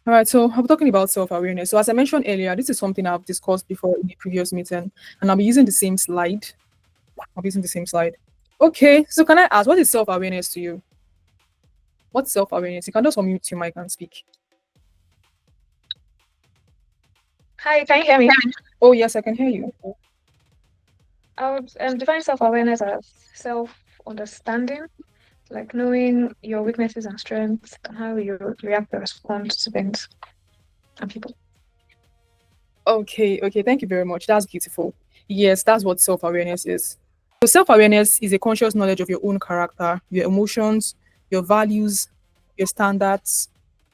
All right, so I'm talking about self-awareness. So as I mentioned earlier, this is something I've discussed before in the previous meeting, and I'll be using the same slide. I'll be using the same slide. Okay, so can I ask, what is self-awareness to you? What's self-awareness? You can just unmute your mic and speak. Hi, can you hear me? Oh yes, I can hear you. I would define self-awareness as self-understanding, like knowing your weaknesses and strengths and how you react or respond to things and people. Okay, thank you very much. That's beautiful. Yes, that's what self-awareness is. So self-awareness is a conscious knowledge of your own character, your emotions, your values, your standards,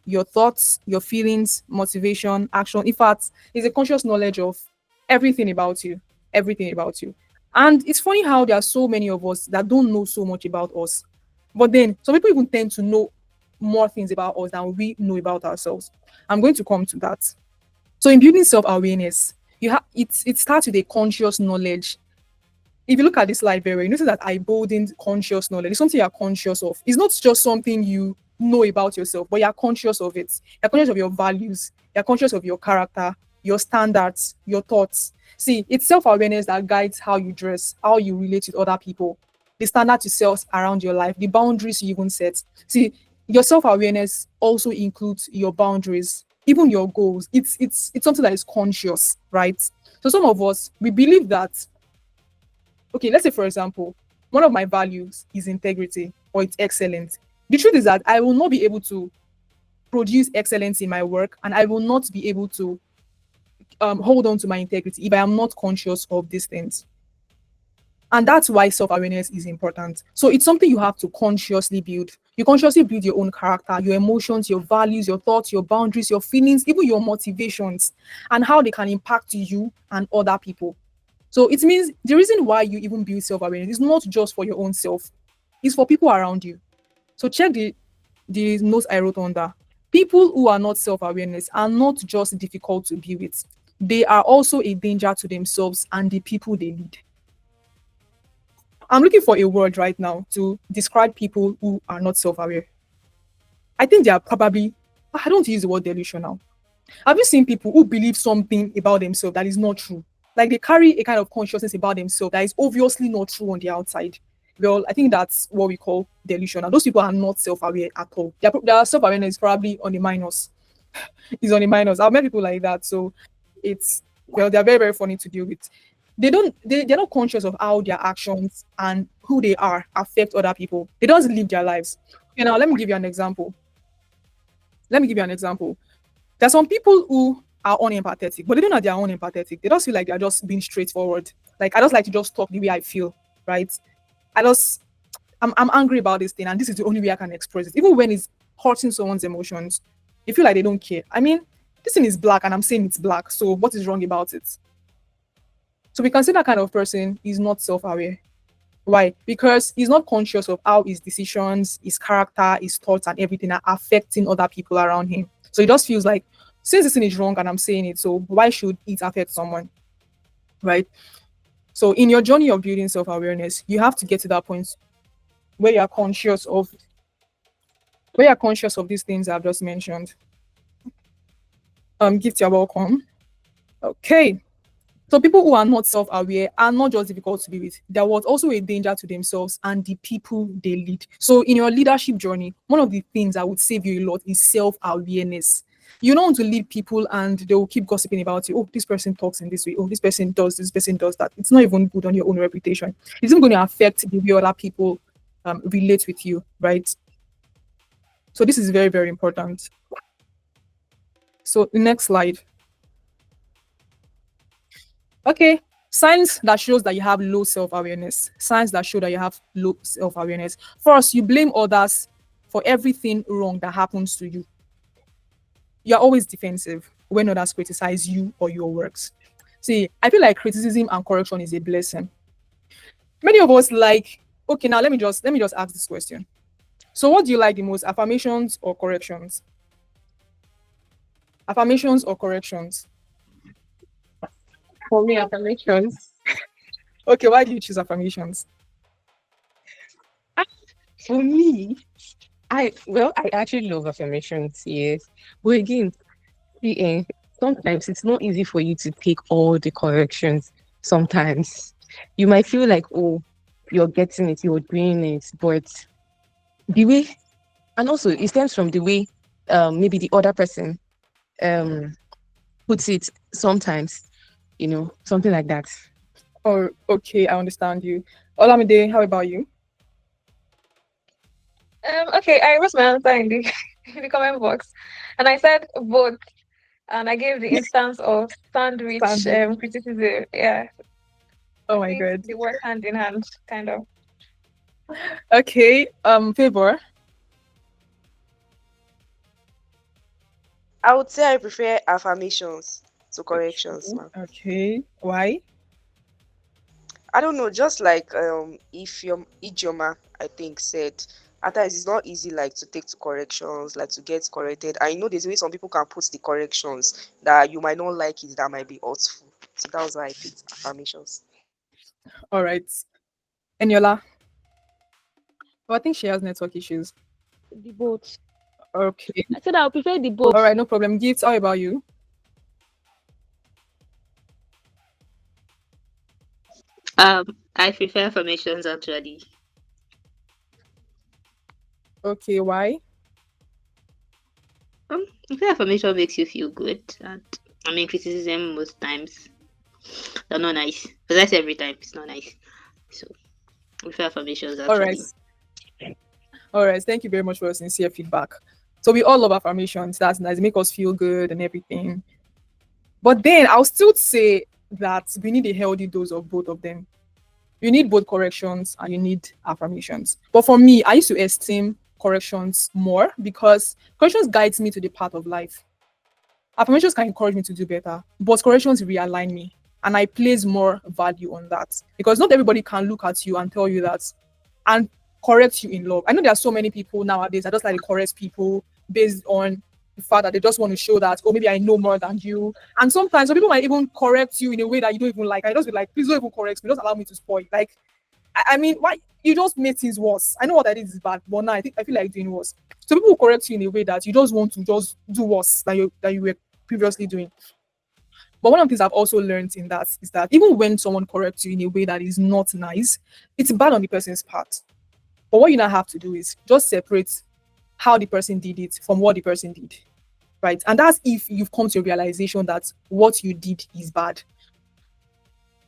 your thoughts, your feelings, motivation, action. In fact, it's a conscious knowledge of everything about you, everything about you. And it's funny how there are so many of us that don't know so much about us. But then some people even tend to know more things about us than we know about ourselves. I'm going to come to that. So in building self-awareness, it starts with a conscious knowledge. If you look at this slide very well, you notice that I boldened conscious knowledge. It's something you're conscious of. It's not just something you know about yourself, but you're conscious of it. You're conscious of your values. You're conscious of your character, your standards, your thoughts. See, it's self-awareness that guides how you dress, how you relate with other people, the standards you set around your life, the boundaries you even set. See, your self-awareness also includes your boundaries, even your goals. It's something that is conscious, right? So some of us we believe that, okay, let's say for example, one of my values is integrity or it's excellence. The truth is that I will not be able to produce excellence in my work, and I will not be able to hold on to my integrity if I am not conscious of these things. And that's why self-awareness is important. So it's something you have to consciously build. You consciously build your own character, your emotions, your values, your thoughts, your boundaries, your feelings, even your motivations, and how they can impact you and other people. So it means the reason why you even build self-awareness is not just for your own self, it's for people around you. So check the notes I wrote on that. People who are not self-awareness are not just difficult to be with. They are also a danger to themselves and the people they lead. I'm looking for a word right now to describe people who are not self-aware. I think they are probably, I don't use the word delusional. Have you seen people who believe something about themselves that is not true? Like they carry a kind of consciousness about themselves that is obviously not true on the outside. Well, I think that's what we call delusional. Those people are not self-aware at all. Their self-awareness is probably on the minus. It's on the minus. I've met people like that. So it's, well, they're very, very funny to deal with. They're not conscious of how their actions and who they are affect other people. They don't live their lives. You know, let me give you an example. Let me give you an example. There's some people who are unempathetic, but they don't know they are unempathetic. They just feel like they're just being straightforward. Like I just like to just talk the way I feel, right? I just I'm angry about this thing, and this is the only way I can express it. Even when it's hurting someone's emotions, you feel like they don't care. I mean, this thing is black, and I'm saying it's black. So what is wrong about it? So we can say that kind of person is not self-aware. Why? Because he's not conscious of how his decisions, his character, his thoughts, and everything are affecting other people around him. So he just feels like, since this thing is wrong and I'm saying it, so why should it affect someone? Right? So in your journey of building self-awareness, you have to get to that point where you are conscious of these things I've just mentioned. Gift, you're welcome. Okay. So people who are not self-aware are not just difficult to be with. There was also a danger to themselves and the people they lead. So in your leadership journey, one of the things that would save you a lot is self-awareness. You don't want to lead people and they will keep gossiping about you. Oh, this person talks in this way. Oh, this person does this, person does that. It's not even good on your own reputation. It's even going to affect the way other people relate with you, right? So this is very, very important. So the next slide. Okay. Signs that shows that you have low self-awareness. Signs that show that you have low self-awareness. First, you blame others for everything wrong that happens to you. You're always defensive when others criticize you or your works. See, I feel like criticism and correction is a blessing. Many of us like, okay, now let me just ask this question. So what do you like the most? Affirmations or corrections? Affirmations or corrections? For me, affirmations. Okay, why do you choose affirmations? For me, I actually love affirmations, yes. But again, see, sometimes it's not easy for you to take all the corrections. Sometimes you might feel like, oh, you're getting it, you're doing it, but the way, and also it stems from the way maybe the other person um puts it sometimes, something like that. Oh, okay, I understand you. Olamide, how about you? Okay, I wrote my answer in the in the comment box, and I said both, and I gave the instance of sandwich Sandwich. criticism. Yeah, Oh I my think god. they work hand in hand, kind of. Okay, Favor. I would say I prefer affirmations to corrections, Okay, man. okay. Why? I don't know, just like if your Ijoma, I think, said at times it's not easy like to take to corrections, like to get corrected. I know there's a way some people can put the corrections that you might not like it, that might be hurtful. So that was why I picked affirmations. All right. Eniola. Oh, I think she has network issues. The both. Okay. I said I'll prefer the All both. right, no problem. Gifts, how about you? I prefer affirmations actually. Okay, why? I feel affirmation makes you feel good, and I mean criticism most times they're not nice. Because I say every time it's not nice. So I prefer affirmations All right. actually. All right. Thank you very much for your sincere feedback. So we all love affirmations. That's nice. Make us feel good and everything. But then I'll still say that we need a healthy dose of both of them. You need both corrections and you need affirmations. But for me, I used to esteem corrections more because corrections guides me to the path of life. Affirmations can encourage me to do better, but corrections realign me. And I place more value on that because not everybody can look at you and tell you that and correct you in love. I know there are so many people nowadays that just like to correct people based on the fact that they just want to show that, oh, maybe I know more than you. And sometimes some people might even correct you in a way that you don't even like. I just be like, please don't even correct me, just allow me to spoil. Like, I mean, why you just make things worse? I know what I did is bad, but now I feel like doing worse. So people will correct you in a way that you just want to just do worse than you were previously doing. But one of the things I've also learned in that is that even when someone corrects you in a way that is not nice, it's bad on the person's part. But what you now have to do is just separate how the person did it from what the person did, right? And that's if you've come to a realization that what you did is bad.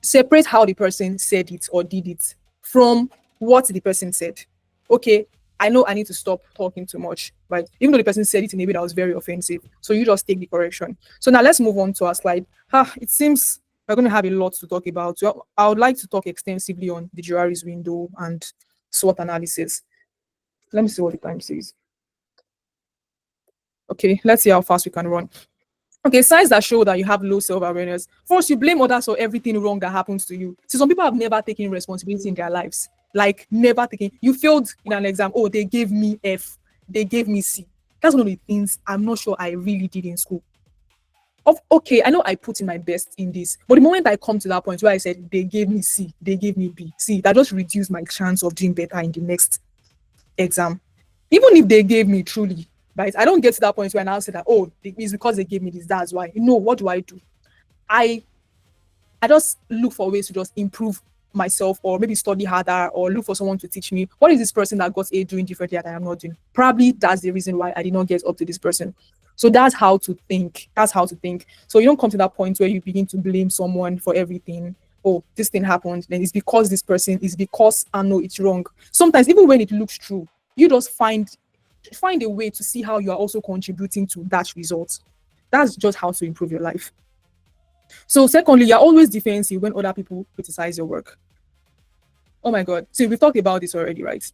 Separate how the person said it or did it from what the person said. Okay, I know I need to stop talking too much, right? Even though the person said it in a way that was very offensive. So you just take the correction. So now let's move on to our slide. It seems we're going to have a lot to talk about. So I would like to talk extensively on the Juari's window and SWOT analysis. Let me see what the time says. Okay, let's see how fast we can run. Okay, signs that show that you have low self-awareness. First, you blame others for everything wrong that happens to you. So some people have never taken responsibility in their lives. Like never taking. You failed in an exam. Oh, they gave me F. They gave me C. That's one of the things I'm not sure I really did in school. Okay, I know I put in my best in this, but the moment I come to that point where I said they gave me C, they gave me B, see, that just reduced my chance of doing better in the next exam. Even if they gave me truly, right? I don't get to that point where I now say that, oh, it's because they gave me this, that's why. No, what do? I I just look for ways to just improve myself or maybe study harder or look for someone to teach me what is this person that got A doing differently that I am not doing. Probably that's the reason why I did not get up to this person. So that's how to think. That's how to think. So you don't come to that point where you begin to blame someone for everything. Oh, this thing happened. Then it's because this person is because I know it's wrong. Sometimes even when it looks true, you just find a way to see how you are also contributing to that result. That's just how to improve your life. So, secondly, you're always defensive when other people criticize your work. Oh my God. See, we've talked about this already, right?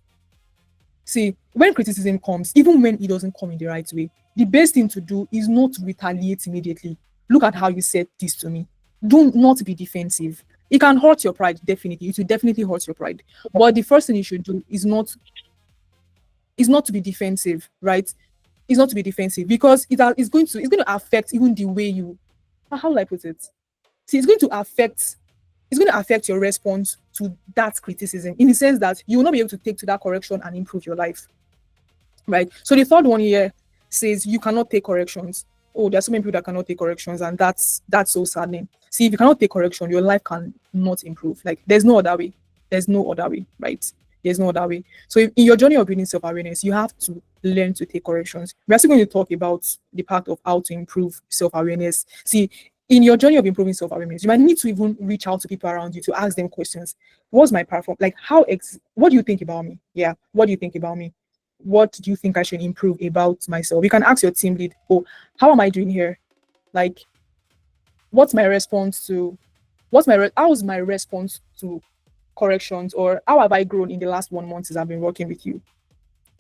See, when criticism comes, even when it doesn't come in the right way, the best thing to do is not to retaliate immediately. Look at how you said this to me. Do not be defensive. It can hurt your pride, definitely. It will definitely hurt your pride. But the first thing you should do is not to be defensive, right? It's not to be defensive because it's going to affect even the way you how will I put it? See, it's going to affect your response to that criticism in the sense that you will not be able to take to that correction and improve your life. right? So the third one here says you cannot take corrections. Oh, there's so many people that cannot take corrections, and that's so saddening. See, if you cannot take correction, your life can not improve. Like there's no other way. There's no other way, right? There's no other way. So in your journey of building self-awareness, you have to learn to take corrections. We're still going to talk about the part of how to improve self-awareness. See, in your journey of improving self-awareness, you might need to even reach out to people around you to ask them questions. What's my platform? Like what do you think about me? Yeah, what do you think about me? What do you think I should improve about myself? You can ask your team lead, oh, how am I doing here? Like, what's my response to how's my response to corrections, or how have I grown in the last 1 month since I've been working with you?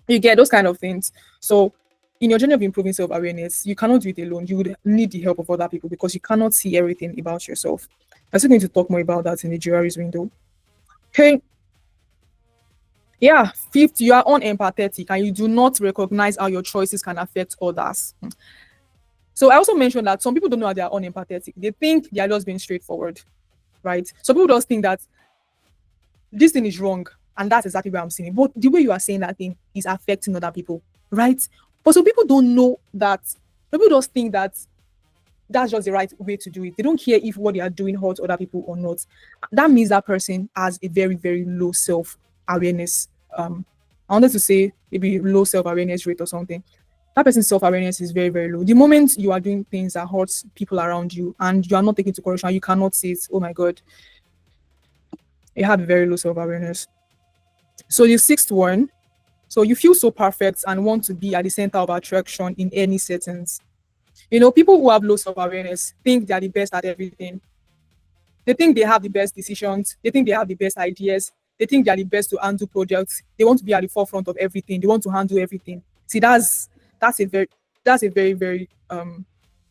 You get those kind of things. So in your journey of improving self-awareness, you cannot do it alone. You would need the help of other people because you cannot see everything about yourself. I'm still going to talk more about that in the jury's window. Okay. Yeah, fifth, you are unempathetic and you do not recognize how your choices can affect others. So I also mentioned that some people don't know how they are unempathetic. They think they are just being straightforward, right? Some people just think that this thing is wrong, and that's exactly what I'm saying. But the way you are saying that thing is affecting other people, right? But some people don't know that. People just think that that's just the right way to do it. They don't care if what they are doing hurts other people or not. That means that person has a very, very low self-awareness. I wanted to say maybe low self-awareness rate or something. That person's self-awareness is very, very low. The moment you are doing things that hurts people around you and you are not taking to correction, you cannot say it, oh my God, you have a very low self-awareness. So the sixth one, so you feel so perfect and want to be at the center of attraction in any settings. You know, people who have low self-awareness think they are the best at everything. They think they have the best decisions. They think they have the best ideas. They think they are the best to handle projects. They want to be at the forefront of everything. They want to handle everything. See, that's a very very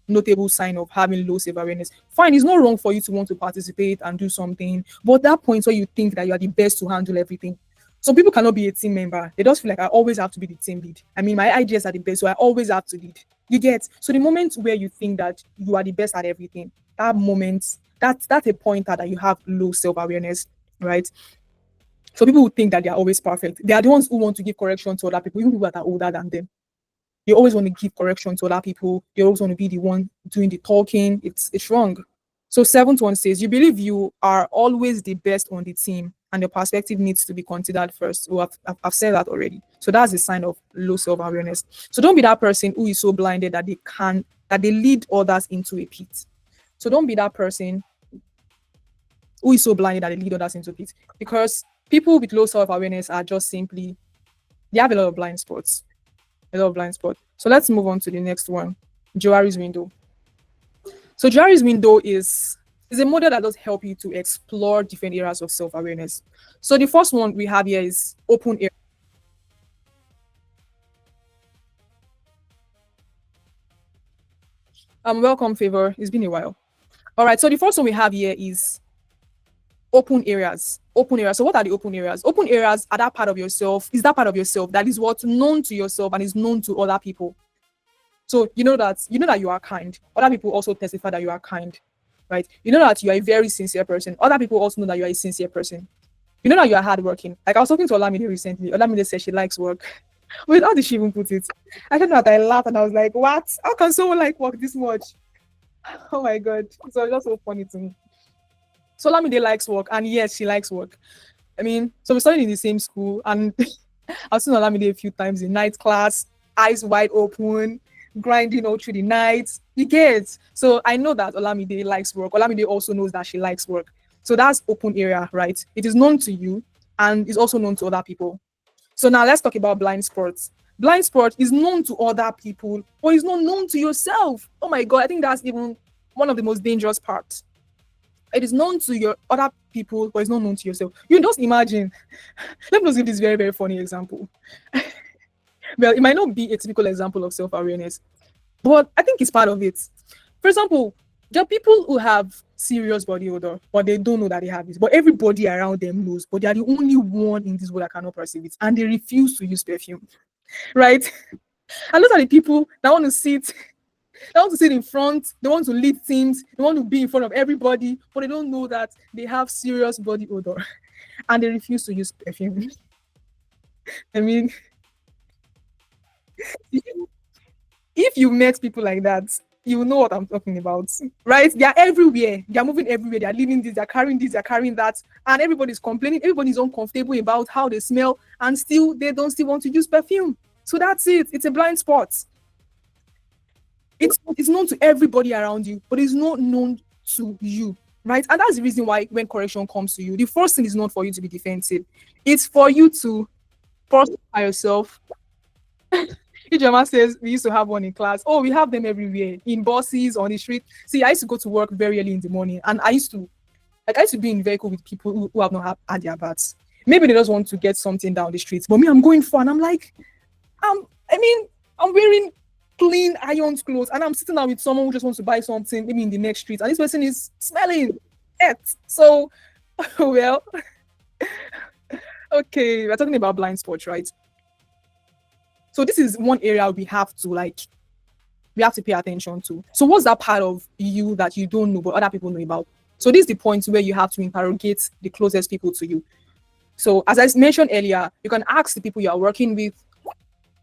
notable sign of having low self-awareness. Fine, it's not wrong for you to want to participate and do something, but that point where you think that you are the best to handle everything. Some people cannot be a team member. They just feel like I always have to be the team lead. I mean, my ideas are the best, so I always have to lead. You get? So the moment where you think that you are the best at everything, that moment, that's a pointer that you have low self-awareness, right? So people who think that they are always perfect. They are the ones who want to give correction to other people, even people that are older than them. You always want to give correction to other people. You always want to be the one doing the talking. It's wrong. So seventh one says you believe you are always the best on the team and your perspective needs to be considered first. Oh, I've said that already. So that's a sign of low self-awareness. So don't be that person who is so blinded that they lead others into a pit. So don't be that person who is so blinded that they lead others into a pit. Because people with low self-awareness are just simply, they have a lot of blind spots. A lot of blind spot. So let's move on to the next one, Johari's window. So Johari's window is a model that does help you to explore different areas of self-awareness. So the first one we have here is open area. Welcome, Favor. It's been a while. All right. So the first one we have here is open areas. Open areas. So what are the open areas? Open areas are that part of yourself, is that part of yourself that is what's known to yourself and is known to other people. So you know that you are kind. Other people also testify that you are kind, right? You know that you are a very sincere person. Other people also know that you are a sincere person. You know that you are hardworking. Like I was talking to Olamide recently. Olamide said she likes work. Wait, how did she even put it? I don't know that I laughed and I was like, what? How can someone like work this much? Oh my God. So it's just so funny to me. So Olamide likes work, and yes, she likes work. I mean, so we studied in the same school, and I've seen Olamide a few times in night class, eyes wide open, grinding all through the night. You get? So I know that Olamide likes work. Olamide also knows that she likes work. So that's open area, right? It is known to you, and is also known to other people. So now let's talk about blind spots. Blind spot is known to other people, but it's not known to yourself. Oh my God, I think that's even one of the most dangerous parts. It is known to your other people, but it's not known to yourself. You just imagine. Let me just give this very, very funny example. Well, it might not be a typical example of self-awareness, but I think it's part of it. For example, there are people who have serious body odor, but they don't know that they have it. But everybody around them knows, but they are the only one in this world that cannot perceive it, and they refuse to use perfume, right? And those are the people that want to sit. They want to sit in front, they want to lead teams, they want to be in front of everybody, but they don't know that they have serious body odor and they refuse to use perfume. I mean, If you met people like that, you will know what I'm talking about, right? They are everywhere. They are moving everywhere. They are living this. They are carrying this. They are carrying that, and everybody's complaining. Everybody's uncomfortable about how they smell, and still they don't still want to use perfume. So that's it. It's a blind spot. It's known to everybody around you, but it's not known to you, right? And that's the reason why when correction comes to you, the first thing is not for you to be defensive. It's for you to first by yourself. Ijoma says we used to have one in class. Oh, we have them everywhere, in buses, on the street. See, I used to go to work very early in the morning, and I used to be in the vehicle with people who have not had their baths. Maybe they just want to get something down the streets, but me, I'm going for, and I'm like, I'm wearing clean ironed clothes, and I'm sitting down with someone who just wants to buy something, maybe in the next street, and this person is smelling it. So, well, okay, we're talking about blind spots, right? So this is one area we have to pay attention to. So what's that part of you that you don't know but other people know about? So this is the point where you have to interrogate the closest people to you. So as I mentioned earlier, you can ask the people you are working with,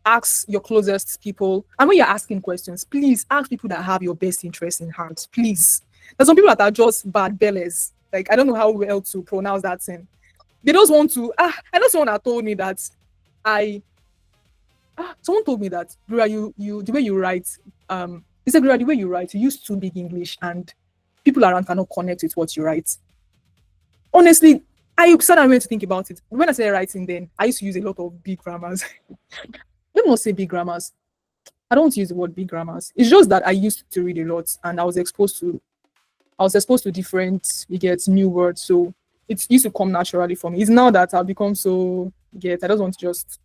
ask your closest people. And when you're asking questions, please ask people that have your best interest in heart. Please. There's some people that are just bad bellies. Like, I don't know how well to pronounce that thing. They just want to, I know someone that told me that someone told me that, Gloria, you the way you write, he said, Gloria, the way you write, you use too big English and people around cannot connect with what you write. Honestly, I started to think about it. When I started writing then, I used to use a lot of big grammars. Let me not say big grammars. I don't use the word big grammars. It's just that I used to read a lot and I was exposed to different, new words. So it used to come naturally for me. It's now that I've become so, I don't want to just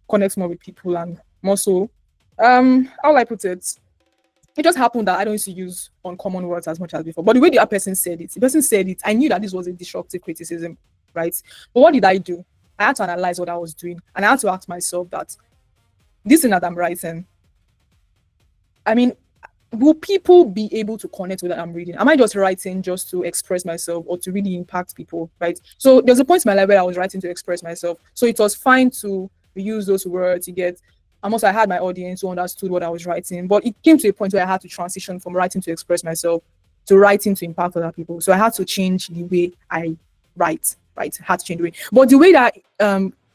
connect more with people and more so. How will I put it? It just happened that I don't used to use uncommon words as much as before. But the way the person said it, I knew that this was a destructive criticism, right? But what did I do? I had to analyze what I was doing, and I had to ask myself that this thing that I'm writing, will people be able to connect with what I'm reading? Am I just writing just to express myself or to really impact people, right? So there's a point in my life where I was writing to express myself. So it was fine to use those words. I had my audience who understood what I was writing, but it came to a point where I had to transition from writing to express myself to writing to impact other people. So I had to change the way I write, right? I had to change the way. But the way that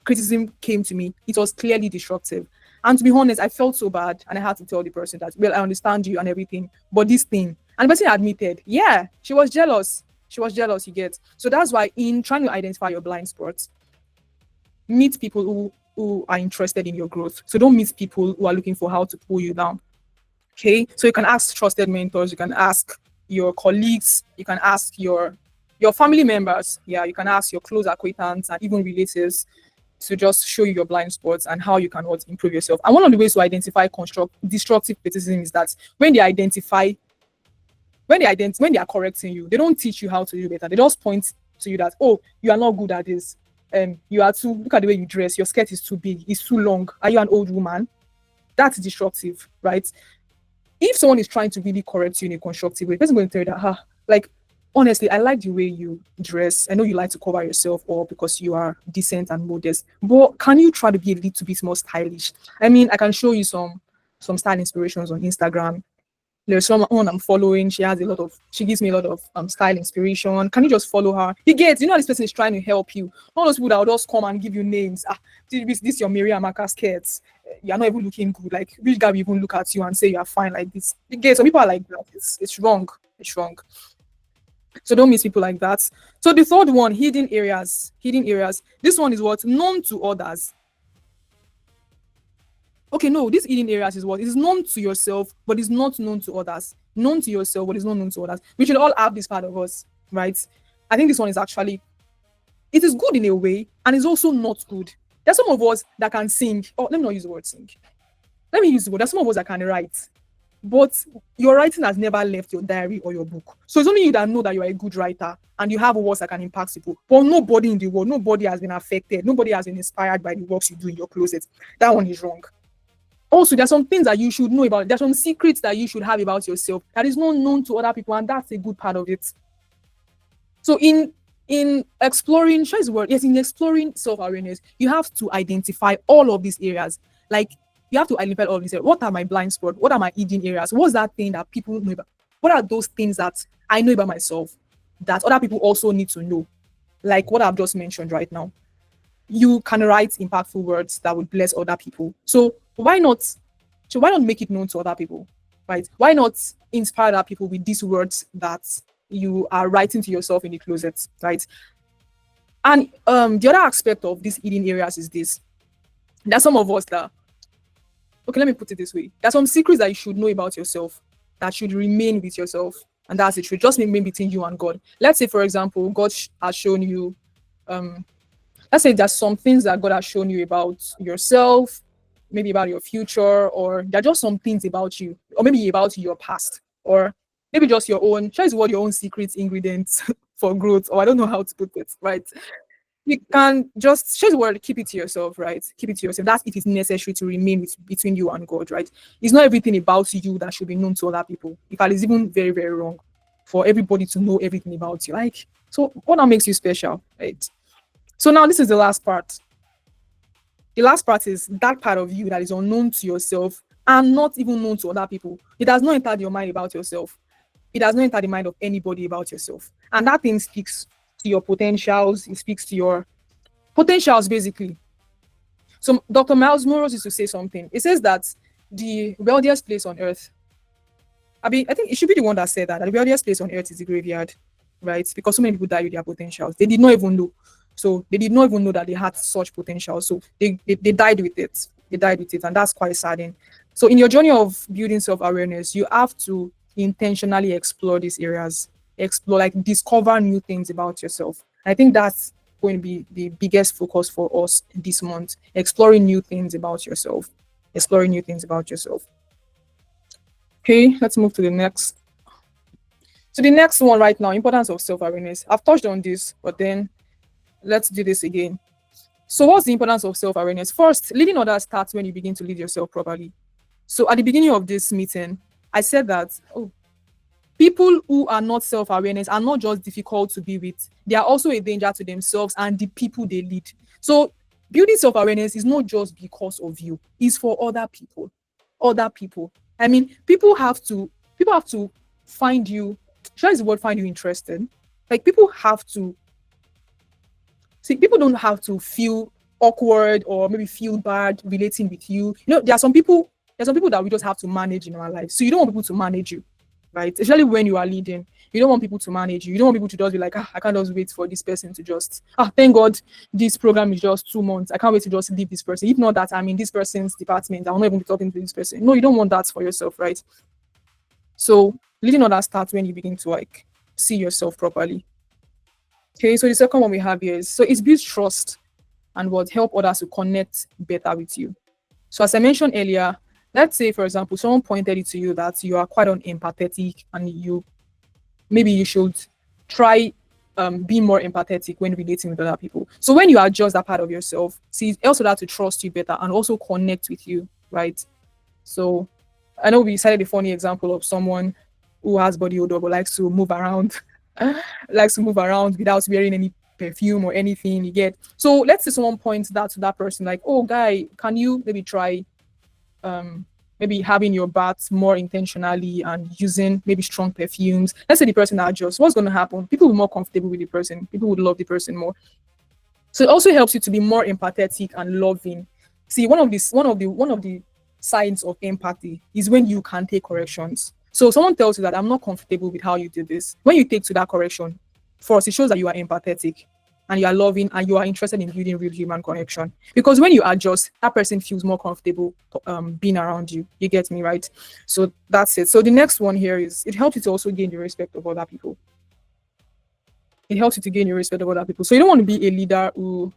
criticism came to me, it was clearly destructive. And to be honest, I felt so bad, and I had to tell the person that, well, I understand you and everything, but this thing, and the person admitted, yeah, she was jealous. She was jealous, you get. So that's why in trying to identify your blind spots, meet people who are interested in your growth. So don't meet people who are looking for how to pull you down. Okay. So you can ask trusted mentors, you can ask your colleagues, you can ask your family members, you can ask your close acquaintances and even relatives to just show you your blind spots and how you can improve yourself. And one of the ways to identify destructive criticism is that when they are correcting you, they don't teach you how to do better. They just point to you that, oh, you are not good at this. You are too, look at the way you dress, your skirt is too big, it's too long. Are you an old woman? That's destructive, right? If someone is trying to really correct you in a constructive way, the person going to tell you that, honestly, I like the way you dress. I know you like to cover yourself up because you are decent and modest, but can you try to be a little bit more stylish? I can show you some style inspirations on Instagram. There's someone I'm following. She gives me a lot of style inspiration. Can you just follow her? This person is trying to help you. All those people that will just come and give you names. This your Miriam Amaka skirts. You're not even looking good. Like, which guy will even look at you and say you are fine like this? Some people are like that. It's wrong. It's wrong. So don't miss people like that. So the third one, hidden areas. This one is what? Known to others. Okay, no, this hidden areas is what? It is known to yourself, but it's not known to others. Known to yourself, but it's not known to others. We should all have this part of us, right? I think this one is actually, it is good in a way, and it's also not good. There's some of us that can sing. Oh, let me not use the word sing. Let me use the word. There's some of us that can write, but your writing has never left your diary or your book. So it's only you that know that you are a good writer and you have words that can impact people. But nobody in the world, nobody has been affected. Nobody has been inspired by the works you do in your closet. That one is wrong. Also, there's some things that you should know about. There's some secrets that you should have about yourself that is not known to other people, and that's a good part of it. So in exploring, in exploring self-awareness, you have to identify all of these areas. Like, you have to identify all of these. What are my blind spots? What are my hidden areas? What's that thing that people know about? What are those things that I know about myself that other people also need to know? Like what I've just mentioned right now. You can write impactful words that would bless other people. So why not? So why not make it known to other people, right? Why not inspire other people with these words that you are writing to yourself in the closet, right? And the other aspect of these hidden areas is this. There's some of us that, okay, let me put it this way. There's some secrets that you should know about yourself that should remain with yourself. And that's the truth. Just remain between you and God. Let's say, for example, God has shown you, let's say there's some things that God has shown you about yourself, maybe about your future, or there are just some things about you, or maybe about your past, or maybe just your own, choose what your own secret ingredients for growth, or I don't know how to put it, right? You can just choose word, keep it to yourself, right? Keep it to yourself. That's if it's necessary to remain between you and God, right? It's not everything about you that should be known to other people. In fact, it's even very, very wrong for everybody to know everything about you. Like, so what now makes you special, right? So now this is the last part. The last part is that part of you that is unknown to yourself and not even known to other people. It has not entered your mind about yourself. It has not entered the mind of anybody about yourself. And that thing speaks to your potentials. It speaks to your potentials, basically. So Dr. Miles Morris used to say something. It says that the wealthiest place on earth, I think it should be the one that said that the wealthiest place on earth is the graveyard, right? Because so many people die with their potentials. They did not even know. So they did not even know that they had such potential. So they died with it. They died with it. And that's quite saddening. So in your journey of building self-awareness, you have to intentionally explore these areas, like discover new things about yourself. I think that's going to be the biggest focus for us this month, exploring new things about yourself. Exploring new things about yourself. Okay, let's move to the next. So the next one right now, importance of self-awareness. I've touched on this, but then let's do this again. So what's the importance of self-awareness? First, leading others starts when you begin to lead yourself properly. So at the beginning of this meeting, I said that people who are not self-awareness are not just difficult to be with. They are also a danger to themselves and the people they lead. So building self-awareness is not just because of you. It's for other people. Other people. I mean, people have to find you. Should I use the word find you interested? Like people have to see, people don't have to feel awkward or maybe feel bad relating with you. You know, there are some people that we just have to manage in our lives. So you don't want people to manage you, right? Especially when you are leading. You don't want people to manage you. You don't want people to just be like, I can't just wait for this person to just, thank God this program is just 2 months. I can't wait to just leave this person. If not that I'm in this person's department, I will not even be talking to this person. No, you don't want that for yourself, right? So leading others starts when you begin to like see yourself properly. Okay, so the second one we have here is, so it's build trust and what help others to connect better with you. So as I mentioned earlier, let's say, for example, someone pointed it to you that you are quite unempathetic and maybe you should try be more empathetic when relating with other people. So when you adjust that part of yourself, see, it's also that to trust you better and also connect with you, right? So I know we cited a funny example of someone who has body odor but likes to move around, without wearing any perfume or anything. You get. So let's say someone points that to that person, like, "Oh, guy, can you maybe try, maybe having your bath more intentionally and using maybe strong perfumes?" Let's say the person adjusts. What's going to happen? People will be more comfortable with the person. People would love the person more. So it also helps you to be more empathetic and loving. See, one of the signs of empathy is when you can take corrections. So someone tells you that I'm not comfortable with how you did this. When you take to that correction, first it shows that you are empathetic and you are loving and you are interested in building real human connection. Because when you adjust, that person feels more comfortable being around you. You get me, right? So that's it. So the next one here is it helps you to also gain the respect of other people. It helps you to gain your respect of other people. So you don't want to be a leader who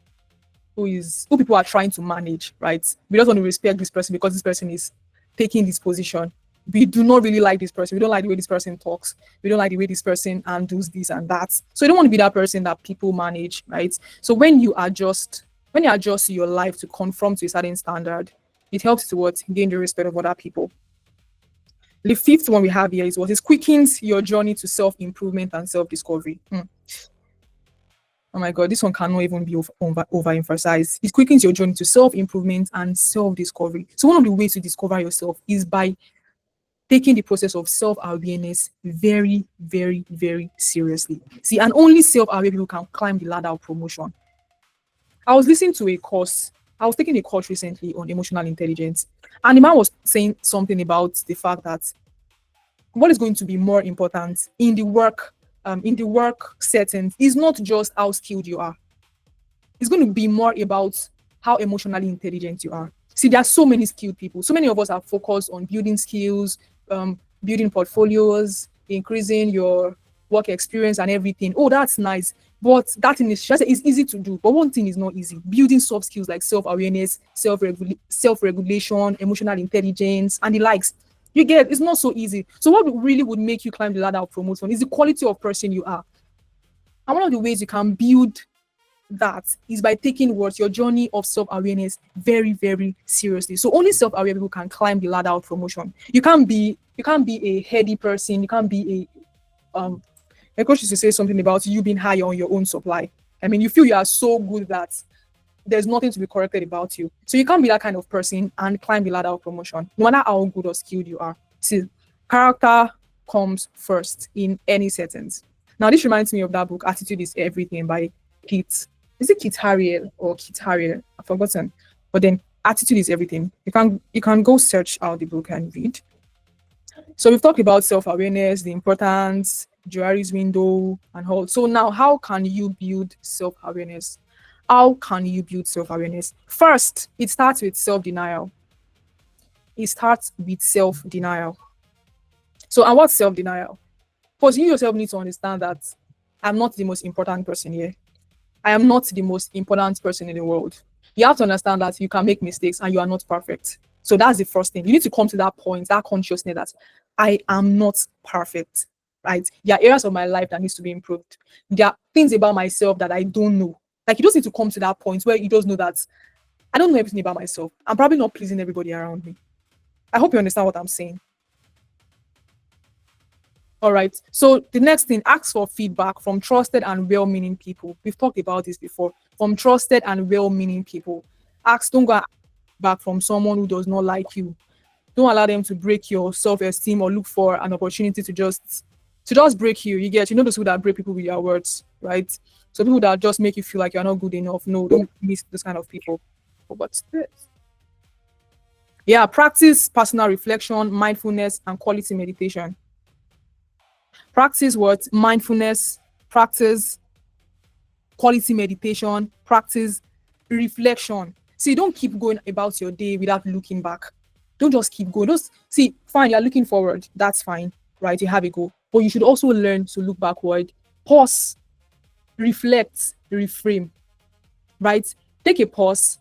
people are trying to manage, right? We just want to respect this person because this person is taking this position. We do not really like this person. We don't like the way this person talks. We don't like the way this person handles this and that. So you don't want to be that person that people manage, right? So when you adjust your life to conform to a certain standard, it helps to gain the respect of other people. The fifth one we have here is it quickens your journey to self-improvement and self-discovery. Oh my God, this one cannot even be overemphasized. It quickens your journey to self-improvement and self-discovery. So one of the ways to discover yourself is by taking the process of self-awareness very, very, very seriously. See, and only self-aware people can climb the ladder of promotion. I was listening to a course. I was taking a course recently on emotional intelligence, and the man was saying something about the fact that what is going to be more important in the work settings is not just how skilled you are. It's going to be more about how emotionally intelligent you are. See, there are so many skilled people. So many of us are focused on building skills, building portfolios, increasing your work experience and everything. Oh, that's nice. But that thing is just it's easy to do. But one thing is not easy. Building soft skills like self-awareness, self-regulation, emotional intelligence, and the likes. You get it's not so easy. So what really would make you climb the ladder of promotion is the quality of person you are. And one of the ways you can build that is by taking what your journey of self-awareness very, very seriously. So only self-aware people can climb the ladder of promotion. You can't be a heady person. You can't be a coach used to say something about you being high on your own supply. I mean, you feel you are so good that there's nothing to be corrected about you. So you can't be that kind of person and climb the ladder of promotion, no matter how good or skilled you are. See, character comes first in any settings. Now, this reminds me of that book, Attitude is Everything by Kit. Is it Kit Harriel or Kit Harriel? I've forgotten. But then Attitude is Everything. You can go search out the book and read. So we've talked about self-awareness, the importance, Johari's window, and all. So now, how can you build self-awareness? How can you build self-awareness? First, it starts with self-denial. It starts with self-denial. So, and what's self-denial? Because you yourself need to understand that I'm not the most important person here. I am not the most important person in the world. You have to understand that you can make mistakes and you are not perfect. So that's the first thing. You need to come to that point, that consciousness that I am not perfect, right? There are areas of my life that needs to be improved. There are things about myself that I don't know. Like you just need to come to that point where you just know that I don't know everything about myself. I'm probably not pleasing everybody around me. I hope you understand what I'm saying. All right. So the next thing, ask for feedback from trusted and well-meaning people. We've talked about this before. From trusted and well-meaning people. Don't go and ask back from someone who does not like you. Don't allow them to break your self-esteem or look for an opportunity to just break you. You know those people that break people with their words, right? So people that just make you feel like you're not good enough. No, don't miss those kind of people. But what's this? Yeah, practice personal reflection, mindfulness, and quality meditation. Practice what? Mindfulness, practice quality meditation, practice reflection. See, don't keep going about your day without looking back. Don't just keep going. Just see, fine, you're looking forward. That's fine, right? You have a goal. But you should also learn to look backward, pause, reflect, reframe, right? Take a pause,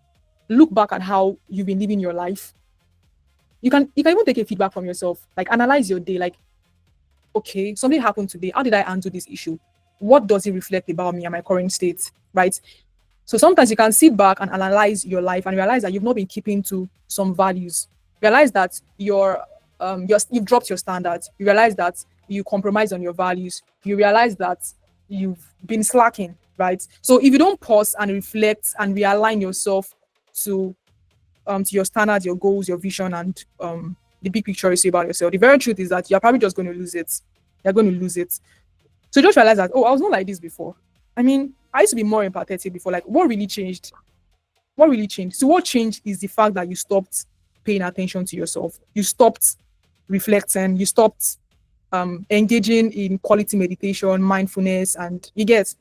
look back at how you've been living your life. You can even take a feedback from yourself, like analyze your day, like, okay, something happened today. How did I handle this issue? What does it reflect about me and my current state, right? So sometimes you can sit back and analyze your life and realize that you've not been keeping to some values. Realize that you've dropped your standards. You realize that you compromise on your values. You realize that you've been slacking, right? So if you don't pause and reflect and realign yourself to your standards, your goals, your vision, and the big picture you see about yourself, the very truth is that you're probably just going to lose it. You're going to lose it. So just realize that, oh, I was not like this before. I mean, I used to be more empathetic before. Like, what really changed? What really changed? So what changed is the fact that you stopped paying attention to yourself. You stopped reflecting. You stopped engaging in quality meditation, mindfulness, and you get.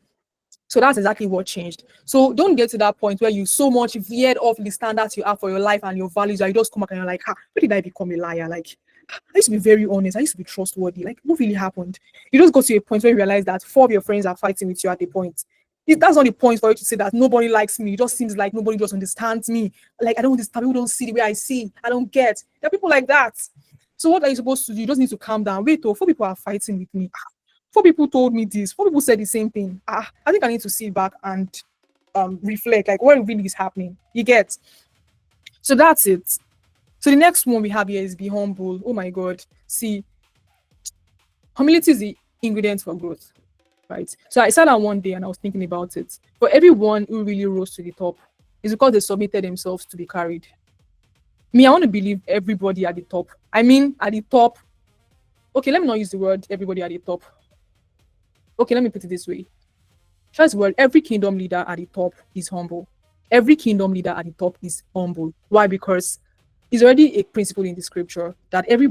So that's exactly what changed. So don't get to that point where you so much veered off the standards you have for your life and your values that you just come back and you're like, where did I become a liar? Like, I used to be very honest. I used to be trustworthy. Like, what really happened? You just go to a point where you realize that 4 of your friends are fighting with you at a point. That's not the point for you to say that nobody likes me. It just seems like nobody just understands me. Like, I don't understand. People don't see the way I see. I don't get. There are people like that. So what are you supposed to do? You just need to calm down. Wait, 4 people are fighting with me. 4 people told me this. 4 people said the same thing. I think I need to sit back and reflect, like what really is happening. You get. So that's it. So the next one we have here is be humble. Oh my God. See, humility is the ingredient for growth. right? So I sat down one day and I was thinking about it. For everyone who really rose to the top, it's because they submitted themselves to be carried. Me, I want to believe everybody at the top. I mean, at the top. Okay, let me not use the word everybody at the top. Okay, let me put it this way. First of all, every kingdom leader at the top is humble. Every kingdom leader at the top is humble. Why? Because it's already a principle in the scripture that every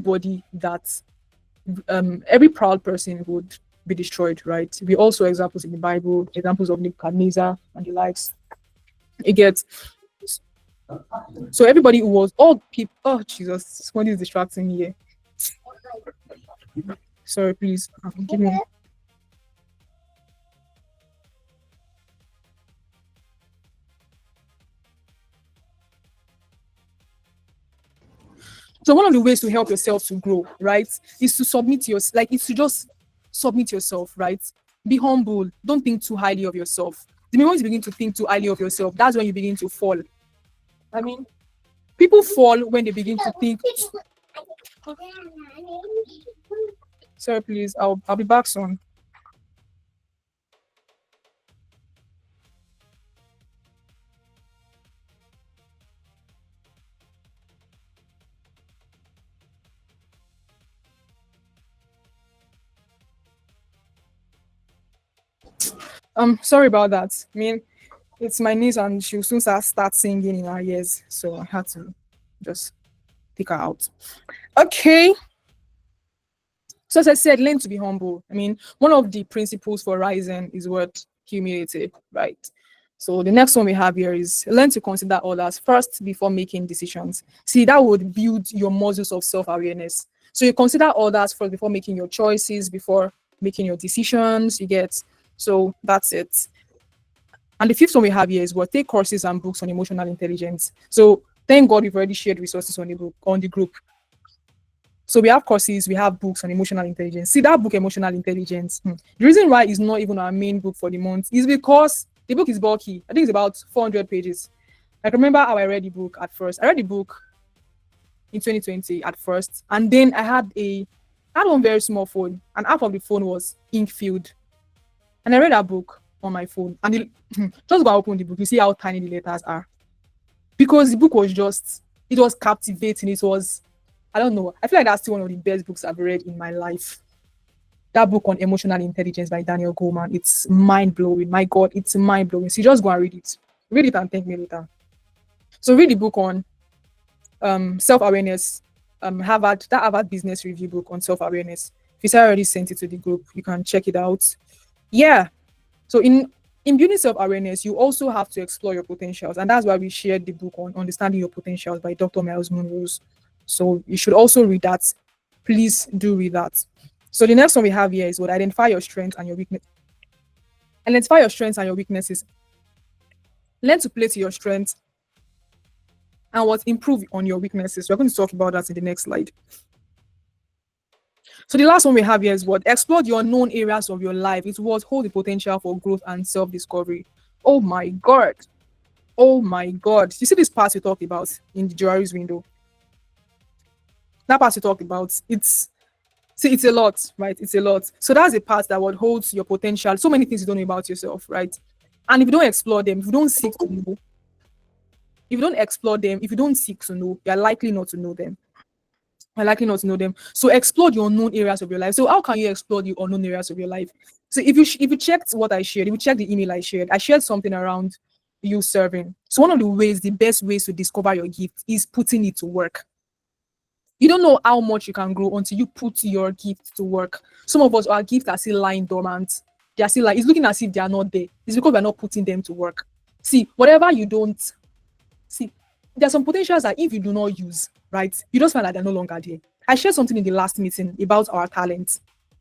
proud person would be destroyed, right? We also examples in the Bible, examples of Nebuchadnezzar and the likes. It gets so everybody who was all people. Oh Jesus, somebody is distracting me here. Sorry, please. Give me. So one of the ways to help yourself to grow, right, is to it's to just submit yourself, right? Be humble. Don't think too highly of yourself. The moment you begin to think too highly of yourself, that's when you begin to fall. I mean, people fall when they begin to think. Sorry, please. I'll be back soon. Sorry about that. I mean, it's my niece and she'll soon start singing in her ears. So I had to just take her out. Okay. So as I said, learn to be humble. I mean, one of the principles for rising is what? Humility, right? So the next one we have here is learn to consider others first before making decisions. See, that would build your muscles of self-awareness. So you consider others first before making your choices, before making your decisions, you get. So that's it. And the fifth one we have here is what? Take courses and books on emotional intelligence. So thank God we've already shared resources on the group. So we have courses, we have books on emotional intelligence. See that book, Emotional Intelligence. The reason why it's not even our main book for the month is because the book is bulky. I think it's about 400 pages. I remember how I read the book at first. I read the book in 2020 at first, and then I had one very small phone, and half of the phone was ink filled. And I read that book on my phone, and just go open the book, you see how tiny the letters are. Because the book was it was captivating. It was, I don't know. I feel like that's still one of the best books I've read in my life. That book on emotional intelligence by Daniel Goleman. It's mind blowing. My God, it's mind blowing. So just go and read it. Read it and thank me later. So read the book on self-awareness. Harvard Business Review book on self-awareness. If you already sent it to the group, you can check it out. Yeah. So in building self-awareness, you also have to explore your potentials. And that's why we shared the book on Understanding Your Potentials by Dr. Miles Monroe. So you should also read that. Please do read that. So the next one we have here is what? Identify your strengths and your weakness. Identify your strengths and your weaknesses. Learn to play to your strengths and what? Improve on your weaknesses. We're going to talk about that in the next slide. So the last one we have here is what? Explore the unknown areas of your life. It was hold the potential for growth and self-discovery. Oh my God. Oh my God. You see this part we talked about in the Juari's window? That part we talked about, it's a lot, right? It's a lot. So that's a part that what holds your potential. So many things you don't know about yourself, right? And if you don't explore them, if you don't seek to know, if you don't explore them, if you don't seek to know, you're likely not to know them. You're likely not to know them. So explore the unknown areas of your life. So how can you explore the unknown areas of your life? So if you checked what I shared, if you check the email I shared something around you serving. So one of the best ways to discover your gift is putting it to work. You don't know how much you can grow until you put your gift to work. Some of us, our gifts are still lying dormant. They are still it's looking as if they are not there. It's because we're not putting them to work. See, whatever you don't see, there are some potentials that if you do not use, right, you just find that they're no longer there. I shared something in the last meeting about our talents.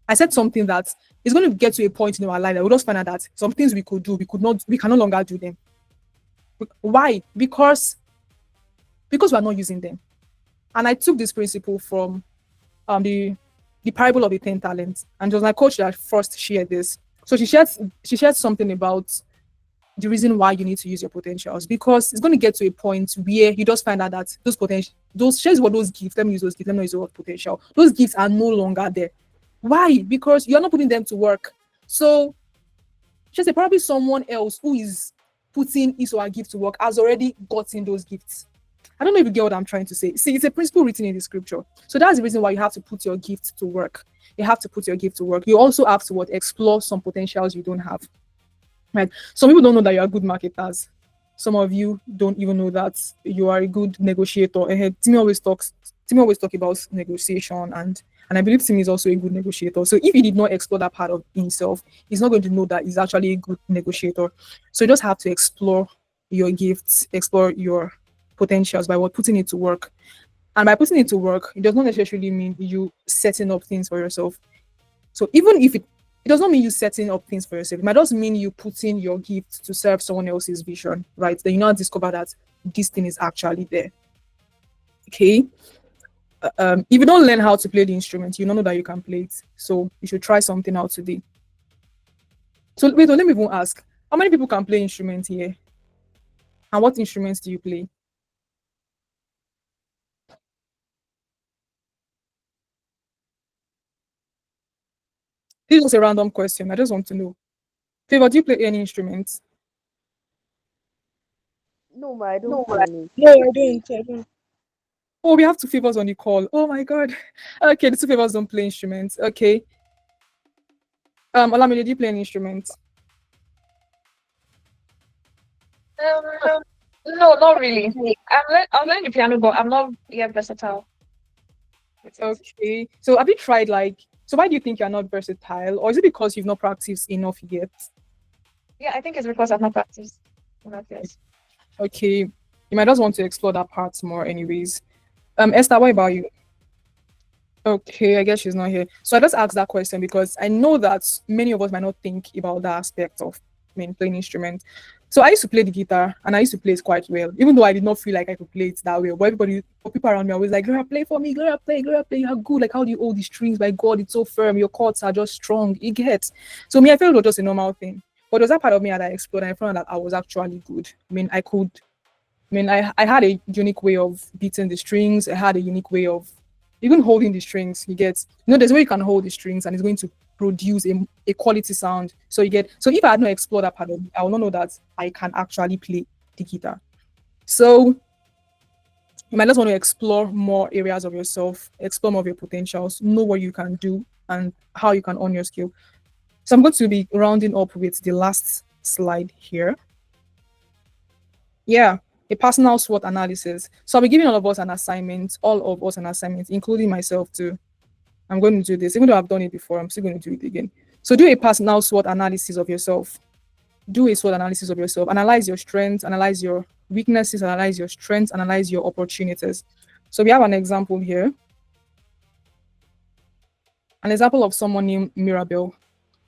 I said something that is going to get to a point in our life that we'll just find out that some things we could do, we can no longer do them. Why? Because we're not using them. And I took this principle from the parable of the 10 talents. And it was my coach that first shared this. So she shared something about the reason why you need to use your potentials, because it's going to get to a point where you just find out that those gifts, let me use the word potential. Those gifts are no longer there. Why? Because you're not putting them to work. So Just say probably someone else who is putting his or her gift to work has already gotten those gifts. I don't know if you get what I'm trying to say. See, it's a principle written in the scripture. So that's the reason why you have to put your gift to work. You have to put your gift to work. You also have to explore some potentials you don't have. Right? Some people don't know that you are good marketers. Some of you don't even know that you are a good negotiator. Timmy always talk about negotiation, and I believe Timmy is also a good negotiator. So if he did not explore that part of himself, he's not going to know that he's actually a good negotiator. So you just have to explore your gifts, explore your potentials by putting it to work. And by putting it to work, it does not necessarily mean you setting up things for yourself. So even if it does not mean you setting up things for yourself, it might just mean you putting your gift to serve someone else's vision, right? Then you now discover that this thing is actually there. Okay. If you don't learn how to play the instrument, you don't know that you can play it. So you should try something out today. So wait, let me even ask, how many people can play instruments here? And what instruments do you play? This was a random question. I just want to know. Favor, do you play any instruments? No, ma, I don't play any No, I instrument. don't. I don't. Oh, we have two favors on the call. Oh my god. Okay, the two favors don't play instruments. Okay. Olamide, do you play any instruments? No, not really. I'm learning the piano, but I'm not yet versatile with it. Okay. So have you tried so why do you think you're not versatile? Or is it because you've not practiced enough yet? Yeah, I think it's because I've not practiced enough yet. Okay. You might just want to explore that part more anyways. Esther, what about you? Okay, I guess she's not here. So I just asked that question because I know that many of us might not think about that aspect of playing instrument. So I used to play the guitar and I used to play it quite well, even though I did not feel like I could play it that well. But people around me are always like, Gloria, play for me, Gloria, play, you're good. Like, how do you hold the strings? My God, it's so firm. Your chords are just strong. You get. So me, I felt it was just a normal thing. But there was that part of me that I explored and I found that I was actually good. I had a unique way of beating the strings. I had a unique way of even holding the strings. You get, there's a way you can hold the strings and it's going to produce a quality sound. So you get, so if I had not explored that part of me, I will not know that I can actually play the guitar. So you might just want to explore more areas of yourself, explore more of your potentials, know what you can do and how you can own your skill. So I'm going to be rounding up with the last slide here. Yeah, a personal SWOT analysis. So I'll be giving all of us an assignment, including myself too. I'm going to do this. Even though I've done it before, I'm still going to do it again. So do a personal SWOT analysis of yourself. Do a SWOT analysis of yourself. Analyze your strengths, analyze your weaknesses, analyze your strengths, analyze your opportunities. So we have an example here. An example of someone named Mirabel.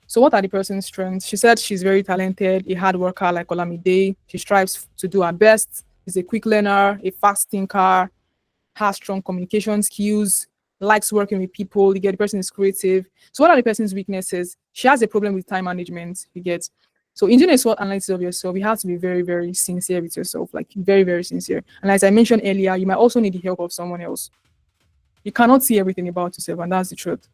So what are the person's strengths? She said she's very talented, a hard worker like Olamide. She strives to do her best. Is a quick learner, a fast thinker, has strong communication skills, likes working with people. You get, the person is creative. So what are the person's weaknesses? She has a problem with time management. You get. So in doing a SWOT analysis of yourself, you have to be very, very sincere with yourself, like very, very sincere. And as I mentioned earlier, you might also need the help of someone else. You cannot see everything about yourself, and that's the truth.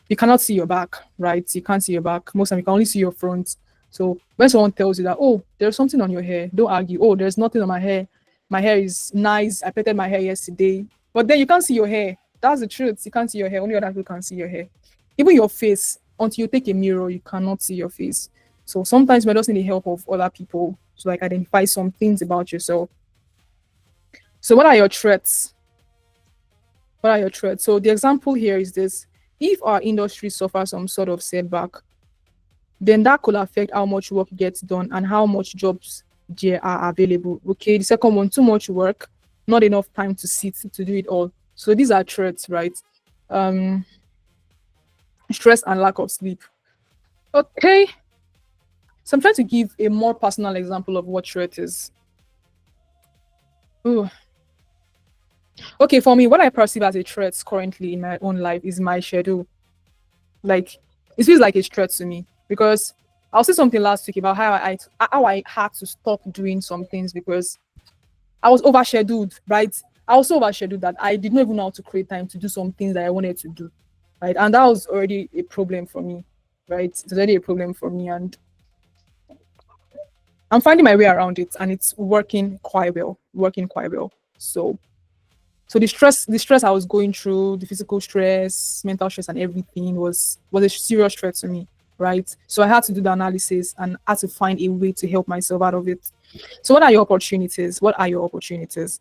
You cannot see your back, right? You can't see your back. Most of you can only see your front. So when someone tells you that, oh, there's something on your hair, don't argue. Oh, there's nothing on my hair. My hair is nice. I plaited my hair yesterday. But then you can't see your hair. That's the truth. You can't see your hair. Only other people can see your hair. Even your face, until you take a mirror, you cannot see your face. So sometimes we just need the help of other people to identify some things about yourself. So what are your threats? What are your threats? So the example here is this. If our industry suffers some sort of setback, then that could affect how much work gets done and how much jobs there are available. Okay, the second one, too much work, not enough time to sit to do it all. So these are threats, right? Stress and lack of sleep. Okay, so I'm trying to give a more personal example of what threat is. Ooh. Okay, for me, what I perceive as a threat currently in my own life is my schedule. Like, it feels like a threat to me because I'll say something last week about how I had to stop doing some things because I was overscheduled, right? I was so overscheduled that I did not even know how to create time to do some things that I wanted to do, right? And that was already a problem for me, right? It's already a problem for me. And I'm finding my way around it, and it's working quite well. Working quite well. So the stress I was going through, the physical stress, mental stress, and everything was a serious threat to me, right? So I had to do the analysis and had to find a way to help myself out of it. So what are your opportunities? What are your opportunities?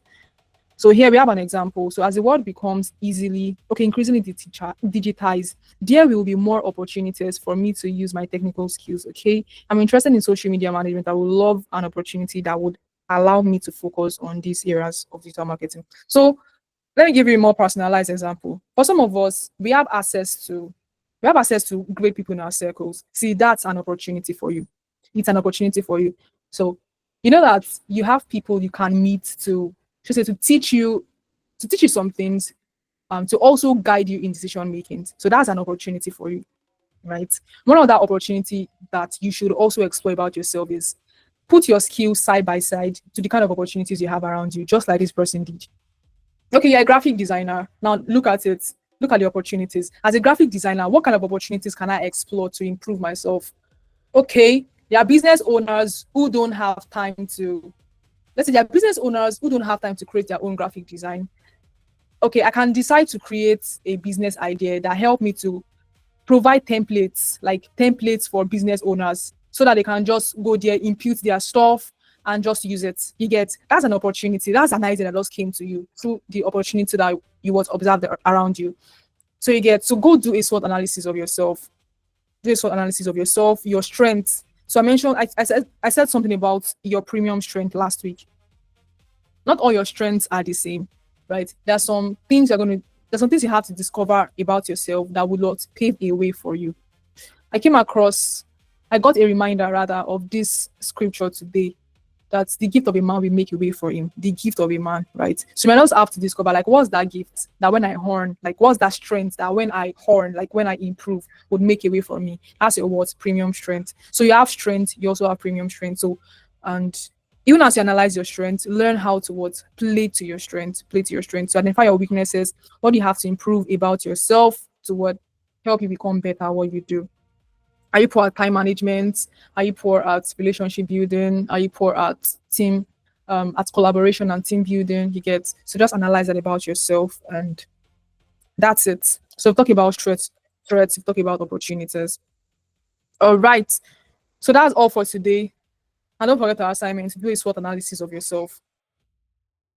So here we have an example. So as the world becomes increasingly digitized, there will be more opportunities for me to use my technical skills. Okay, I'm interested in social media management. I would love an opportunity that would allow me to focus on these areas of digital marketing. So let me give you a more personalized example. For some of us, we have access to great people in our circles. See, that's an opportunity for you. It's an opportunity for you. So you know that you have people you can meet to just say to teach you some things, to also guide you in decision making. So that's an opportunity for you, right? One of that opportunity that you should also explore about yourself is put your skills side by side to the kind of opportunities you have around you, just like this person did. Okay, you're a graphic designer. Now look at it. Look at the opportunities. As a graphic designer, what kind of opportunities can I explore to improve myself? Okay, there are business owners who don't have time to, let's say there are business owners who don't have time to create their own graphic design. Okay, I can decide to create a business idea that help me to provide templates, like templates for business owners, so that they can just go there, impute their stuff, and just use it. You get, that's an opportunity. That's an idea that just came to you through the opportunity that you was observed around you. So you get, so go do a SWOT analysis of yourself. Do a SWOT analysis of yourself, your strengths. So I mentioned, I said something about your premium strength last week. Not all your strengths are the same, right? There's some things you have to discover about yourself that would not pave a way for you. I got a reminder rather of this scripture today, that the gift of a man will make a way for him. The gift of a man, right? So you might also have to discover, like, what's that gift that when I horn, like what's that strength that when I horn, like when I improve, would make a way for me. That's your what? Premium strength. So you have strength, you also have premium strength. So, and even as you analyze your strength, learn how to what? Play to your strength. So identify your weaknesses. What do you have to improve about yourself to what? Help you become better at what you do. Are you poor at time management? Are you poor at relationship building? Are you poor at collaboration and team building? You get, so just analyze that about yourself, and that's it. So talk about threats, talk about opportunities. All right. So that's all for today. And don't forget our assignment. Do a SWOT analysis of yourself.